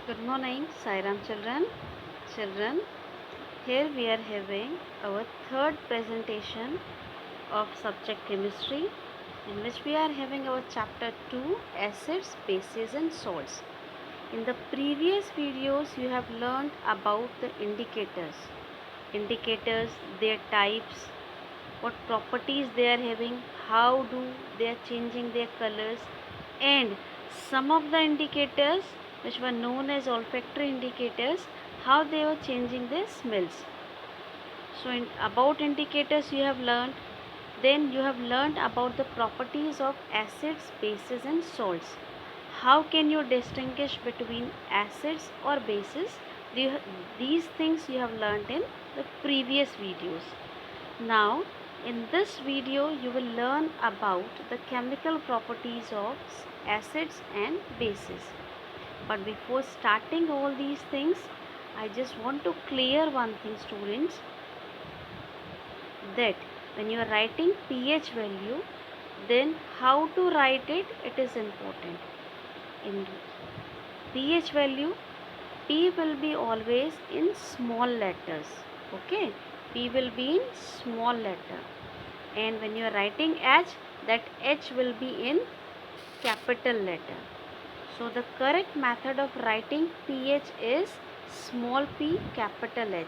Good morning, Sairam children. Children, here we are having our third presentation of subject chemistry, in which we are having our chapter 2, acids, bases and salts. In the previous videos you have learned about the indicators, their types, what properties they are having, how do they are changing their colors, and some of the indicators which were known as olfactory indicators, how they were changing their smells. So about indicators you have learned. Then you have learned about the properties of acids, bases and salts. How can you distinguish between acids or bases? These things you have learned in the previous videos. Now in this video you will learn about the chemical properties of acids and bases. But before starting all these things, I just want to clear one thing, students, that when you are writing pH value, then how to write it, it is important. In pH value, P will be always in small letters. Okay, P will be in small letter, and when you are writing H, that H will be in capital letter. So the correct method of writing pH is small p capital H.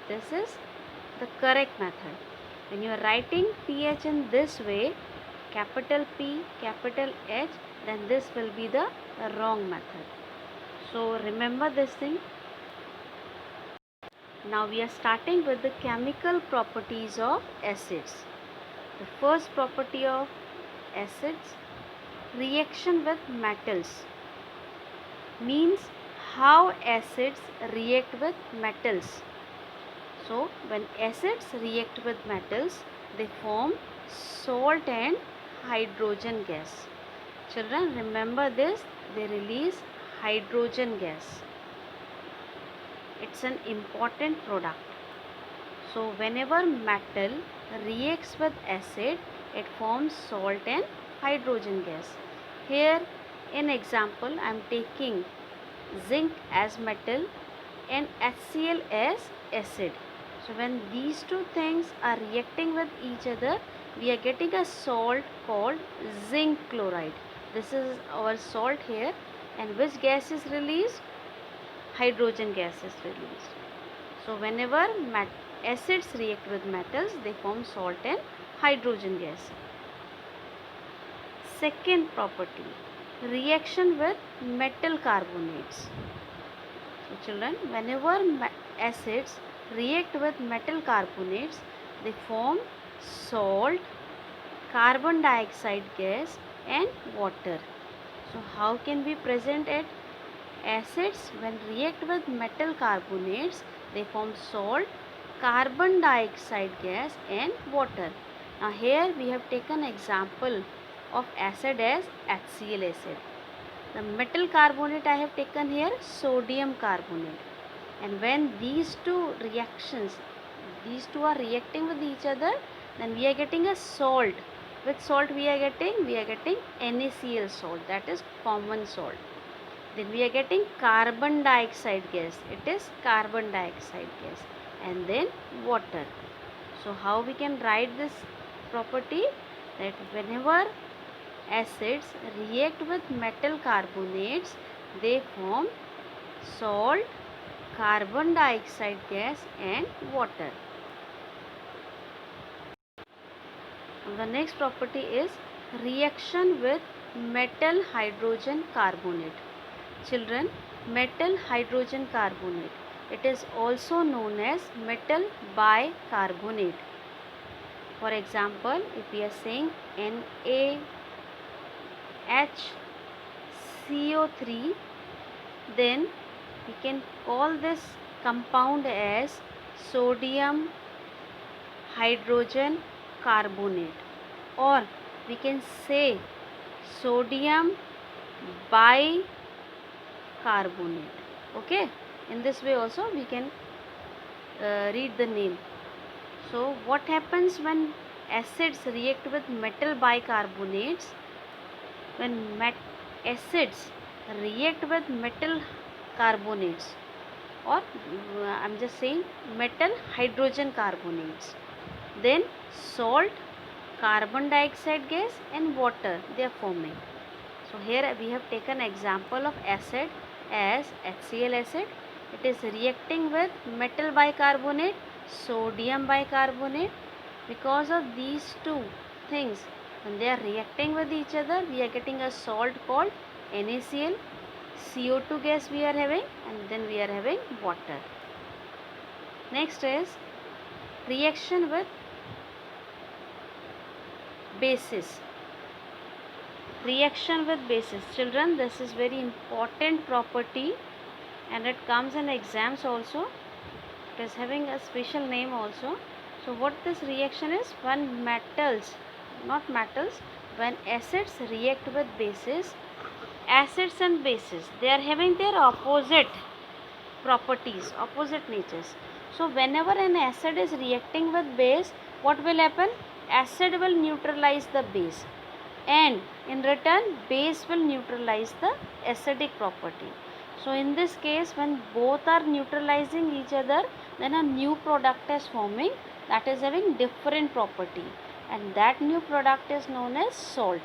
This is the correct method. When you are writing pH in this way, capital P capital H, then this will be the wrong method. So remember this thing. Now we are starting with the chemical properties of acids. The first property of acids, reaction with metals, means how acids react with metals. So when acids react with metals, they form salt and hydrogen gas. Children, remember this, they release hydrogen gas. It's an important product. So whenever metal reacts with acid, it forms salt and hydrogen gas. Here in example, I am taking zinc as metal and HCl as acid. So when these two things are reacting with each other, we are getting a salt called zinc chloride. This is our salt here, and which gas is released? Hydrogen gas is released. So whenever acids react with metals, they form salt and hydrogen gas. Second property, reaction with metal carbonates. So children, whenever acids react with metal carbonates, they form salt, carbon dioxide gas and water. So how can we present it? Acids when react with metal carbonates, they form salt, carbon dioxide gas and water. Now here we have taken example of acid as HCl acid. The metal carbonate I have taken here sodium carbonate, and when these two are reacting with each other, then we are getting a salt. Which salt we are getting? We are getting NaCl salt, that is common salt. Then we are getting carbon dioxide gas, it is carbon dioxide gas, and then water. So how we can write this property? That whenever acids react with metal carbonates, they form salt, carbon dioxide gas and water. The next property is reaction with metal hydrogen carbonate. Children, metal hydrogen carbonate, it is also known as metal bicarbonate. For example, if we are saying NaHCO3, then we can call this compound as sodium hydrogen carbonate, or we can say sodium bicarbonate. Okay, in this way also we can read the name. So what happens when acids react with metal bicarbonates? When acids react with metal carbonates, or I'm just saying metal hydrogen carbonates. Then salt, carbon dioxide gas and water, they are forming. So here we have taken example of acid as HCl acid. It is reacting with metal bicarbonate, sodium bicarbonate. Because of these two things, when they are reacting with each other, we are getting a salt called NaCl, CO2 gas we are having, and then we are having water. Next is reaction with bases. Reaction with bases. Children, this is very important property and it comes in exams also. It is having a special name also. So what this reaction is, when metals, not metals, when acids react with bases, acids and bases, they are having their opposite properties, opposite natures. So whenever an acid is reacting with base, what will happen? Acid will neutralize the base, and in return base will neutralize the acidic property. So in this case, when both are neutralizing each other, then a new product is forming that is having different property, and that new product is known as salt.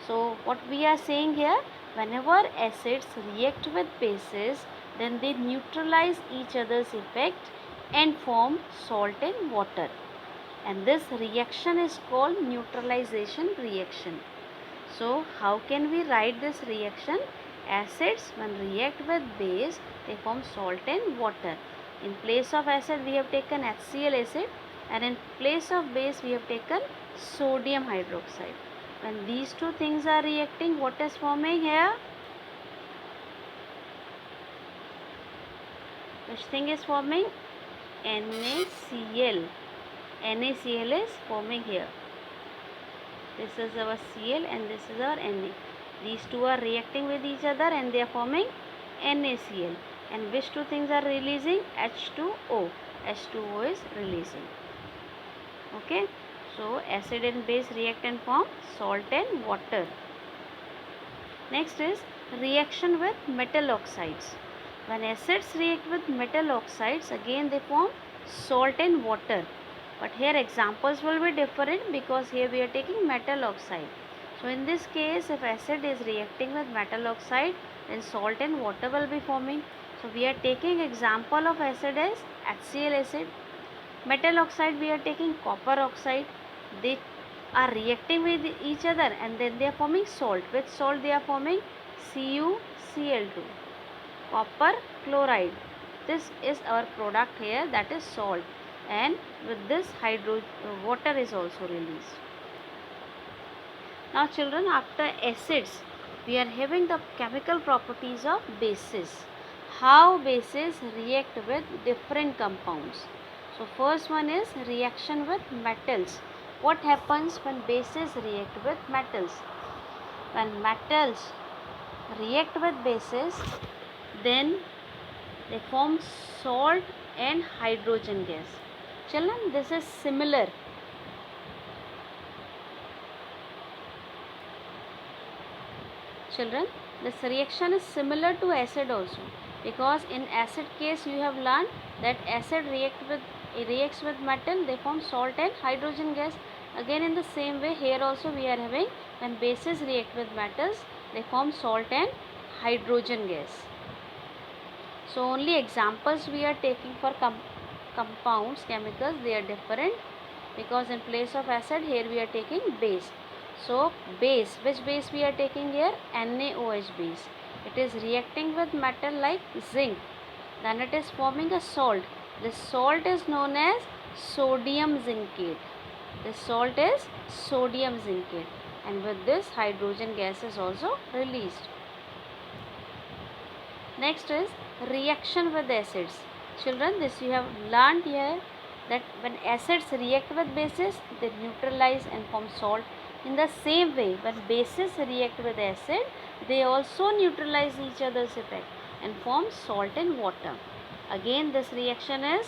So what we are saying here, whenever acids react with bases, then they neutralize each other's effect and form salt and water, and this reaction is called neutralization reaction. So how can we write this reaction? Acids when react with base, they form salt and water. In place of acid we have taken HCl acid, and in place of base we have taken sodium hydroxide. When these two things are reacting, what is forming here? Which thing is forming? NaCl. NaCl is forming here. This is our Cl and this is our Na. These two are reacting with each other and they are forming NaCl. And which two things are releasing? H2O. H2O is releasing. Okay. So acid and base react and form salt and water. Next is reaction with metal oxides. When acids react with metal oxides, again they form salt and water. But here examples will be different because here we are taking metal oxide. So in this case, if acid is reacting with metal oxide, then salt and water will be forming. So we are taking example of acid as HCl acid. Metal oxide we are taking copper oxide. They are reacting with each other and then they are forming salt. With salt they are forming CuCl2, copper chloride. This is our product here, that is salt, and with this water is also released. Now children, after acids we are having the chemical properties of bases. How bases react with different compounds. So first one is reaction with metals. What happens when bases react with metals? When metals react with bases, then they form salt and hydrogen gas. Children, this is similar. Children, this reaction is similar to acid also, because in acid case you have learned that acid reacts with metal, they form salt and hydrogen gas. Again in the same way here also we are having, when bases react with metals, they form salt and hydrogen gas. So only examples we are taking for compounds, chemicals, they are different, because in place of acid here we are taking base. So base, which base we are taking here? NaOH base. It is reacting with metal like zinc, then it is forming a salt. This salt is known as sodium zincate. This salt is sodium zincate, and with this hydrogen gas is also released. Next is reaction with acids. Children, this you have learned here, that when acids react with bases, they neutralize and form salt. In the same way, when bases react with acid, they also neutralize each other's effect and form salt and water. Again, this reaction is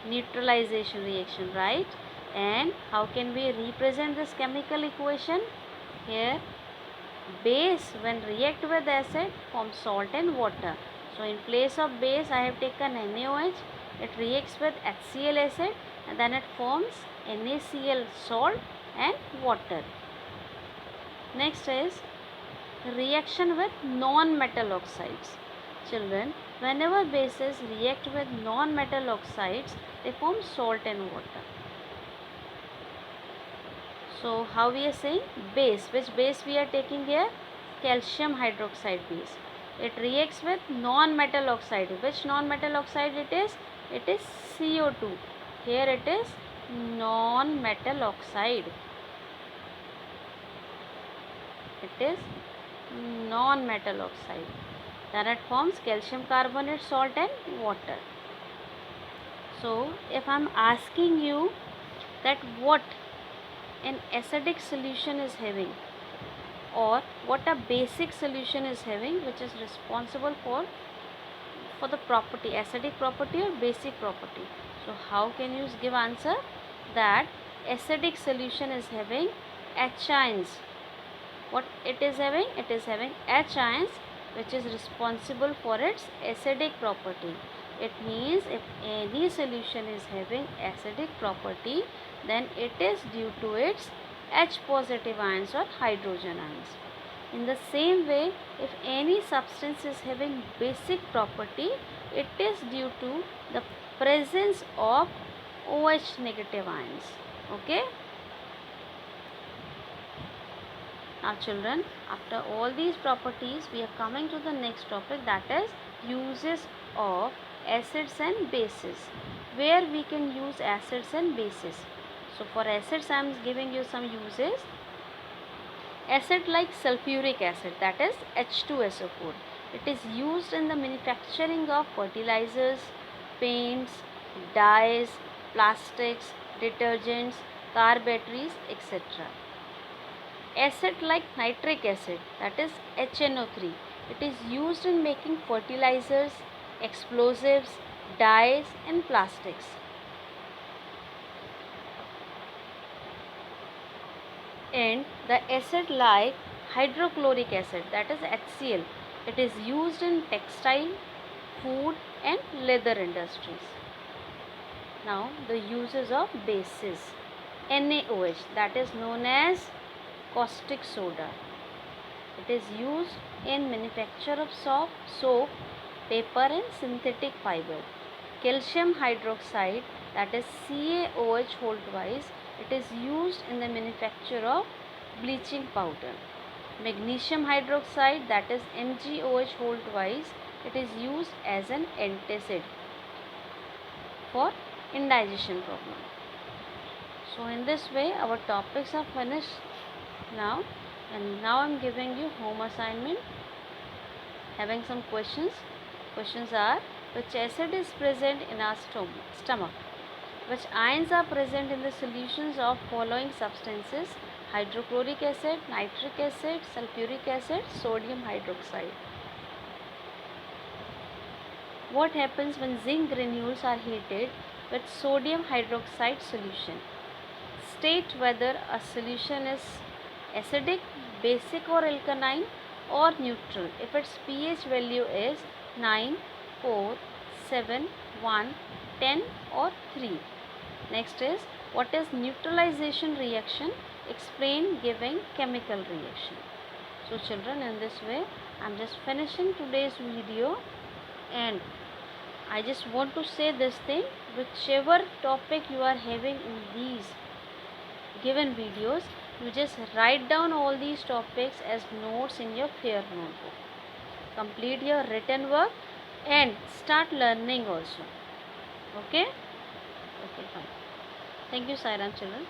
neutralization reaction, right? And how can we represent this chemical equation? Here, base when react with acid form salt and water, So in place of base I have taken NaOH. It reacts with HCl acid and then it forms NaCl salt and water. Next is reaction with non-metal oxides. Children, whenever bases react with non-metal oxides, they form salt and water. So how we are saying? Base. Which base we are taking here? Calcium hydroxide base. It reacts with non-metal oxide. Which non-metal oxide it is? It is CO2. Here it is non-metal oxide. It is non-metal oxide. Then it forms calcium carbonate, salt and water. So if I am asking you that what an acidic solution is having, or what a basic solution is having, which is responsible for the property, acidic property or basic property. So how can you give answer? That acidic solution is having H ions. What it is having? It is having H ions, which is responsible for its acidic property. It means if any solution is having acidic property, then it is due to its H positive ions or hydrogen ions. In the same way, if any substance is having basic property, it is due to the presence of OH negative ions. Okay. Now children, after all these properties, we are coming to the next topic, that is uses of acids and bases. Where we can use acids and bases. So for acids I am giving you some uses. Acid like sulfuric acid, that is H2SO4. It is used in the manufacturing of fertilizers, paints, dyes, plastics, detergents, car batteries, etc. Acid like nitric acid, that is HNO3. It is used in making fertilizers, explosives, dyes and plastics. And the acid like hydrochloric acid, that is HCl. It is used in textile, food and leather industries. Now the uses of bases. NaOH, that is known as caustic soda. It is used in manufacture of soap, paper and synthetic fiber. Calcium hydroxide, that is CaOH whole twice. It is used in the manufacture of bleaching powder. Magnesium hydroxide, that is MgOH whole twice. It is used as an antacid for indigestion problem. So in this way our topics are finished now, and now I am giving you home assignment having some questions. Questions are: which acid is present in our stomach? Which ions are present in the solutions of following substances: hydrochloric acid, nitric acid, sulfuric acid, sodium hydroxide? What happens when zinc granules are heated with sodium hydroxide solution? State whether a solution is acidic, basic or alkaline or neutral if its pH value is 9, 4, 7, 1, 10 or 3. Next is, what is neutralization reaction? Explain giving chemical reaction. So children, in this way I am just finishing today's video, and I just want to say this thing: whichever topic you are having in these given videos, you just write down all these topics as notes in your fair notebook. Complete your written work and start learning also. Okay? Okay, fine. Thank you, Sairam children.